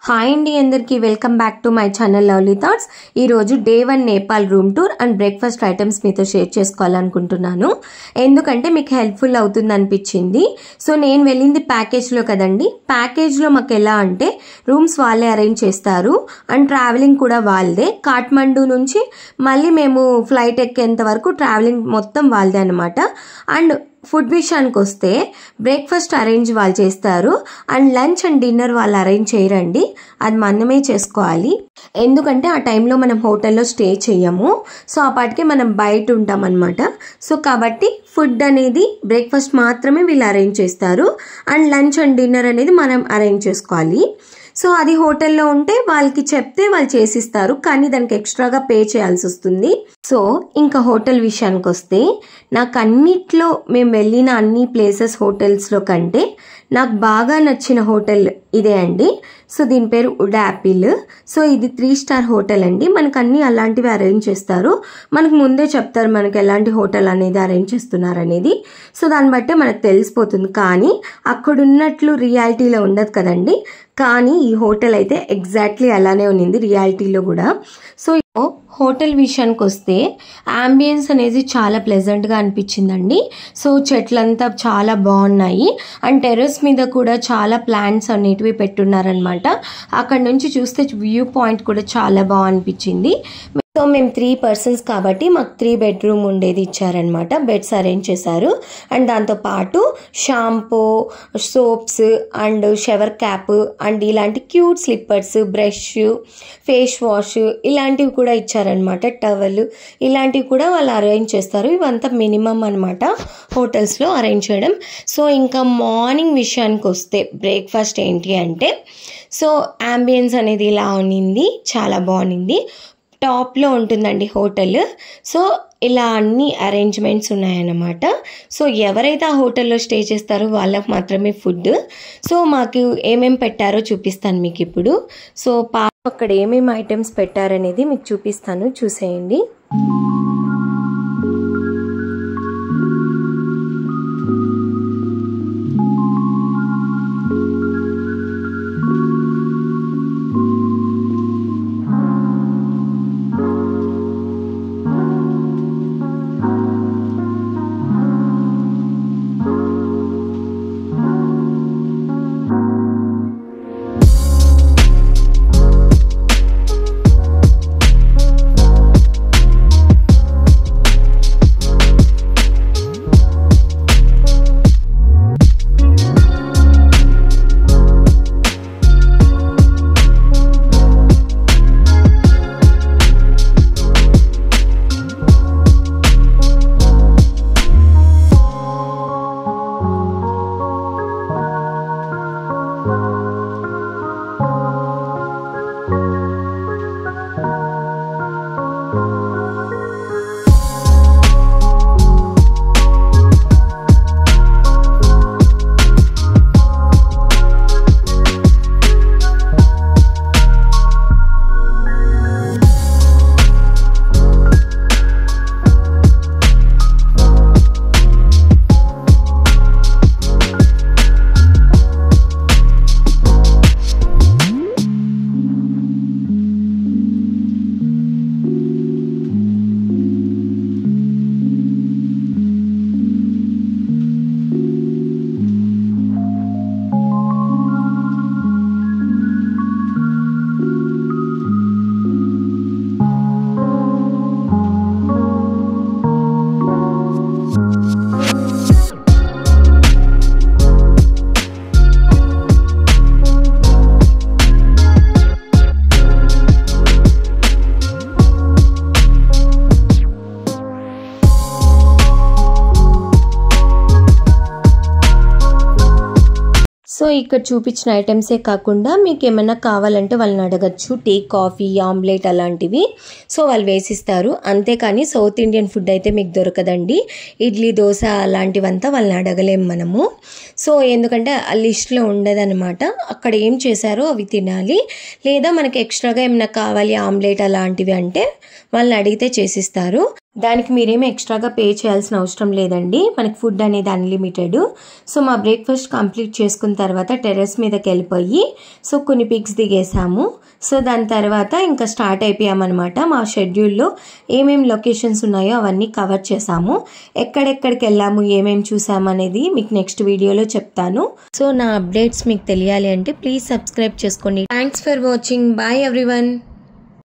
Hi అండి అందరికీ welcome back to my channel lovely thoughts. ఈరోజు day 1 Nepal room tour and breakfast items మీతో share చేసుకోవాలనుకుంటున్నాను. ఎందుకంటే మీకు హెల్ప్ఫుల్ అవుతుంది అనిపించింది. సో నేను వెళ్ళింది ప్యాకేజ్లో కదండి. ప్యాకేజ్లో మాకు ఎలా అంటే రూమ్స్ వాళ్ళే అరేంజ్ చేస్తారు అండ్ ట్రావెలింగ్ కూడా వాళ్ళదే. కాఠ్మండూ నుంచి మళ్ళీ మేము ఫ్లైట్ ఎక్కేంత వరకు ట్రావెలింగ్ మొత్తం వాళ్ళదే అనమాట. అండ్ ఫుడ్ విషయానికి వస్తే బ్రేక్ఫాస్ట్ అరేంజ్ వాళ్ళు చేస్తారు అండ్ లంచ్ అండ్ డిన్నర్ వాళ్ళు అరేంజ్ చేయరండి, అది మనమే చేసుకోవాలి. ఎందుకంటే ఆ టైంలో మనం హోటల్లో స్టే చేయము, సో ఆ పాటికి మనం బయట ఉంటాం అనమాట. సో కాబట్టి ఫుడ్ అనేది బ్రేక్ఫాస్ట్ మాత్రమే వీళ్ళు అరేంజ్ చేస్తారు అండ్ లంచ్ అండ్ డిన్నర్ అనేది మనం అరేంజ్ చేసుకోవాలి. సో అది హోటల్లో ఉంటే వాళ్ళకి చెప్తే వాళ్ళు చేసిస్తారు, కానీ దానికి ఎక్స్ట్రాగా పే చేయాల్సి వస్తుంది. సో ఇంకా హోటల్ విషయానికి వస్తే నాకు అన్నిట్లో మేము వెళ్ళిన అన్ని ప్లేసెస్ హోటల్స్లో కంటే నాకు బాగా నచ్చిన హోటల్ ఇదే అండి. సో దీని పేరు వుడ్ యాపిల్. సో ఇది 3 స్టార్ హోటల్ అండి. మనకు అన్ని అలాంటివి అరేంజ్ చేస్తారు, మనకు ముందే చెప్తారు మనకు ఎలాంటి హోటల్ అనేది అరేంజ్ చేస్తున్నారు అనేది. సో దాన్ని బట్టే మనకు తెలిసిపోతుంది, కానీ అక్కడ ఉన్నట్లు రియాలిటీలో ఉండదు కదండి. కానీ ఈ హోటల్ అయితే ఎగ్జాక్ట్లీ అలానే ఉన్నింది రియాలిటీలో కూడా. సో హోటల్ విషయానికి వస్తే అంబియన్స్ అనేది చాలా ప్లెజెంట్గా అనిపించిందండి. సో చెట్లంతా చాలా బాగున్నాయి అండ్ టెర్రస్ మీద కూడా చాలా ప్లాంట్స్ అనేటివి పెట్టున్నారనమాట. అక్కడ నుంచి చూస్తే వ్యూ పాయింట్ కూడా చాలా బాగా అనిపించింది. సో మేము 3 పర్సన్స్ కాబట్టి మాకు 3 బెడ్రూమ్ ఉండేది ఇచ్చారనమాట. బెడ్స్ అరేంజ్ చేశారు అండ్ దాంతోపాటు shampoo, soaps and shower cap and ఇలాంటి cute slippers, brush, face wash ఇలాంటివి కూడా ఇచ్చారనమాట. టవల్ ఇలాంటివి కూడా వాళ్ళు అరేంజ్ చేస్తారు. ఇవంతా మినిమం అనమాట హోటల్స్లో అరేంజ్ చేయడం. సో ఇంకా మార్నింగ్ విషయానికి వస్తే బ్రేక్ఫాస్ట్ ఏంటి అంటే, సో అంబియన్స్ అనేది ఇలా ఉన్నింది, చాలా బాగుంది. టాప్లో ఉంటుందండి హోటల్. సో ఇలా అన్ని అరేంజ్మెంట్స్ ఉన్నాయన్నమాట. సో ఎవరైతే ఆ హోటల్లో స్టే చేస్తారో వాళ్ళకి మాత్రమే ఫుడ్. సో మాకు ఏమేమి పెట్టారో చూపిస్తాను మీకు ఇప్పుడు. సో అక్కడ ఏమేమి ఐటమ్స్ పెట్టారనేది మీకు చూపిస్తాను, చూసేయండి. సో ఇక్కడ చూపించిన ఐటమ్సే కాకుండా మీకు ఏమైనా కావాలంటే వాళ్ళని అడగచ్చు. టీ, కాఫీ, ఆమ్లెట్ అలాంటివి సో వాళ్ళు వేసిస్తారు. అంతేకాని సౌత్ ఇండియన్ ఫుడ్ అయితే మీకు దొరకదండి. ఇడ్లీ, దోశ అలాంటివంతా వాళ్ళని అడగలేము మనము. సో ఎందుకంటే ఆ లిస్ట్లో ఉండదన్నమాట. అక్కడ ఏం చేశారో అవి తినాలి, లేదా మనకి ఎక్స్ట్రాగా ఏమైనా కావాలి ఆమ్లెట్ అలాంటివి అంటే వాళ్ళని అడిగితే చేసిస్తారు. దానికి మీరేమీ ఎక్స్ట్రాగా పే చేయాల్సిన అవసరం లేదండి. మనకి ఫుడ్ అనేది అన్లిమిటెడ్. సో మా బ్రేక్ఫాస్ట్ కంప్లీట్ చేసుకున్న తర్వాత టెర్రస్ మీదకి వెళ్ళిపోయి సో కొన్ని పిక్స్ దిగేసాము. సో దాని తర్వాత ఇంకా స్టార్ట్ అయిపోయామన్నమాట. మా షెడ్యూల్లో ఏమేమి లొకేషన్స్ ఉన్నాయో అవన్నీ కవర్ చేసాము. ఎక్కడెక్కడికి వెళ్ళాము, ఏమేమి చూసాము అనేది మీకు నెక్స్ట్ వీడియోలో చెప్తాను. సో నా అప్డేట్స్ మీకు తెలియాలి అంటే ప్లీజ్ సబ్స్క్రైబ్ చేసుకోండి. Thanks for watching. Bye everyone.